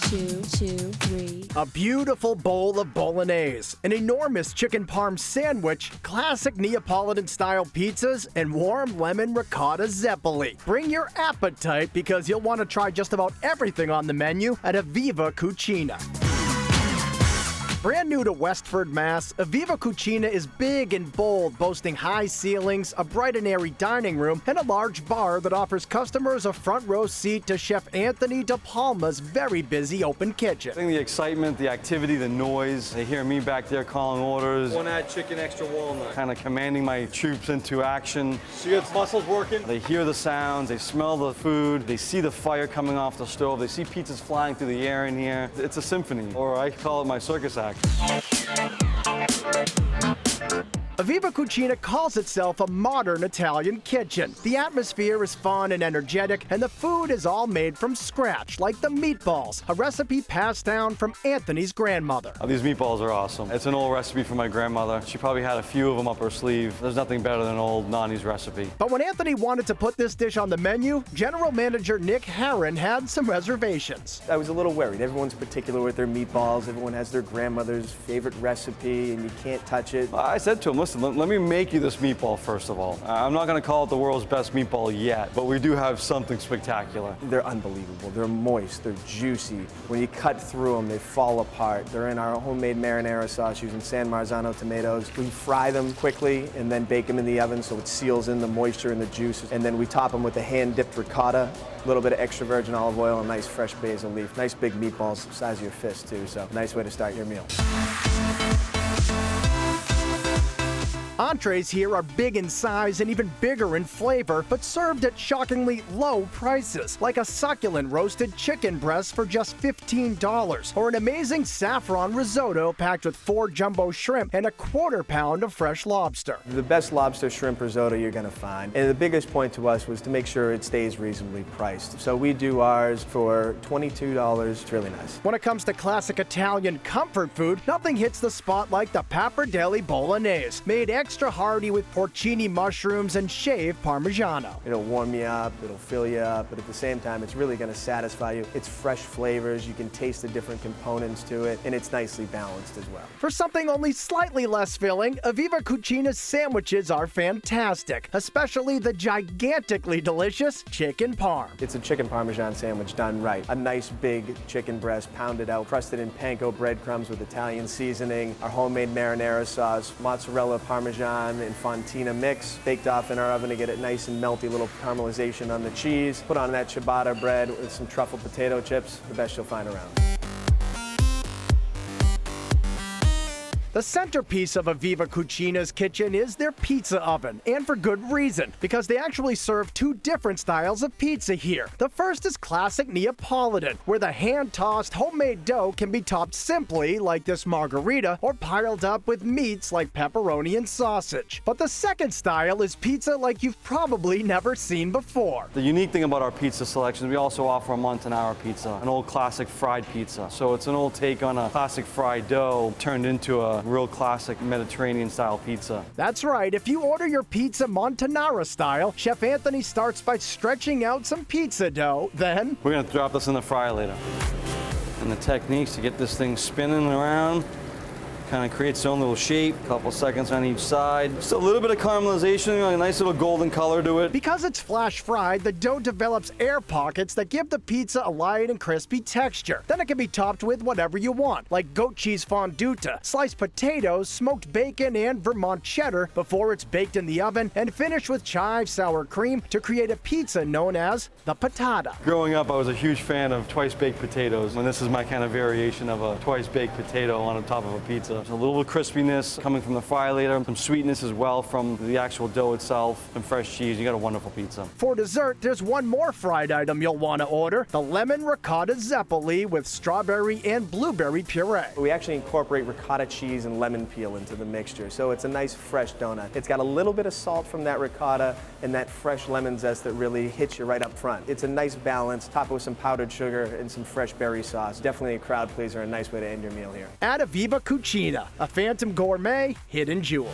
2, 3. A beautiful bowl of bolognese, an enormous chicken parm sandwich, classic Neapolitan-style pizzas, and warm lemon ricotta Zeppeli. Bring your appetite because you'll want to try just about everything on the menu at Evviva Cucina. Brand new to Westford, Mass., Evviva Cucina is big and bold, boasting high ceilings, a bright and airy dining room, and a large bar that offers customers a front row seat to Chef Anthony DePalma's very busy open kitchen. I think the excitement, the activity, the noise, they hear me back there calling orders. One add chicken, extra walnut. Kind of commanding my troops into action. See its muscles working? They hear the sounds, they smell the food, they see the fire coming off the stove, they see pizzas flying through the air in here. It's a symphony, or I call it my circus act. Evviva Cucina calls itself a modern Italian kitchen. The atmosphere is fun and energetic, and the food is all made from scratch, like the meatballs, a recipe passed down from Anthony's grandmother. These meatballs are awesome. It's an old recipe from my grandmother. She probably had a few of them up her sleeve. There's nothing better than old Nani's recipe. But when Anthony wanted to put this dish on the menu, General Manager Nick Herron had some reservations. I was a little worried. Everyone's particular with their meatballs. Everyone has their grandmother's favorite recipe, and you can't touch it. I said to him, listen, let me make you this meatball first of all. I'm not going to call it the world's best meatball yet, but we do have something spectacular. They're unbelievable. They're moist. They're juicy. When you cut through them, they fall apart. They're in our homemade marinara sauce using San Marzano tomatoes. We fry them quickly and then bake them in the oven so it seals in the moisture and the juices. And then we top them with a hand-dipped ricotta, a little bit of extra virgin olive oil, and nice fresh basil leaf. Nice big meatballs, the size of your fist too, so nice way to start your meal. Entrees here are big in size and even bigger in flavor, but served at shockingly low prices, like a succulent roasted chicken breast for just $15, or an amazing saffron risotto packed with 4 jumbo shrimp and a quarter pound of fresh lobster. The best lobster shrimp risotto you're going to find. And the biggest point to us was to make sure it stays reasonably priced. So we do ours for $22. It's really nice. When it comes to classic Italian comfort food, nothing hits the spot like the Pappardelle Bolognaise, made extra hearty with porcini mushrooms and shaved Parmigiano. It'll warm you up, it'll fill you up, but at the same time, it's really going to satisfy you. It's fresh flavors, you can taste the different components to it, and it's nicely balanced as well. For something only slightly less filling, Evviva Cucina's sandwiches are fantastic, especially the gigantically delicious chicken parm. It's a chicken Parmesan sandwich done right. A nice big chicken breast pounded out, crusted in panko breadcrumbs with Italian seasoning, our homemade marinara sauce, mozzarella Parmesan, and fontina mix, baked off in our oven to get it nice and melty, little caramelization on the cheese. Put on that ciabatta bread with some truffle potato chips, the best you'll find around. The centerpiece of Evviva Cucina's kitchen is their pizza oven, and for good reason, because they actually serve 2 different styles of pizza here. The first is classic Neapolitan, where the hand-tossed homemade dough can be topped simply, like this margherita, or piled up with meats like pepperoni and sausage. But the second style is pizza like you've probably never seen before. The unique thing about our pizza selections, we also offer a Montanara pizza, an old classic fried pizza. So it's an old take on a classic fried dough turned into a real classic Mediterranean-style pizza. That's right. If you order your pizza Montanara style, Chef Anthony starts by stretching out some pizza dough, then we're going to drop this in the fryer later. And the techniques to get this thing spinning around, kind of creates its own little shape, a couple seconds on each side. Just a little bit of caramelization, a nice little golden color to it. Because it's flash fried, the dough develops air pockets that give the pizza a light and crispy texture. Then it can be topped with whatever you want, like goat cheese fondue, sliced potatoes, smoked bacon, and Vermont cheddar before it's baked in the oven and finished with chive sour cream to create a pizza known as the patata. Growing up, I was a huge fan of twice-baked potatoes, and this is my kind of variation of a twice-baked potato on the top of a pizza. There's a little crispiness coming from the fryer later, some sweetness as well from the actual dough itself, some fresh cheese. You got a wonderful pizza. For dessert, there's one more fried item you'll want to order, the lemon ricotta Zeppeli with strawberry and blueberry puree. We actually incorporate ricotta cheese and lemon peel into the mixture, so it's a nice fresh donut. It's got a little bit of salt from that ricotta and that fresh lemon zest that really hits you right up front. It's a nice balance, top it with some powdered sugar and some fresh berry sauce. Definitely a crowd pleaser and a nice way to end your meal here. At Evviva Cucina, a Phantom Gourmet hidden jewel.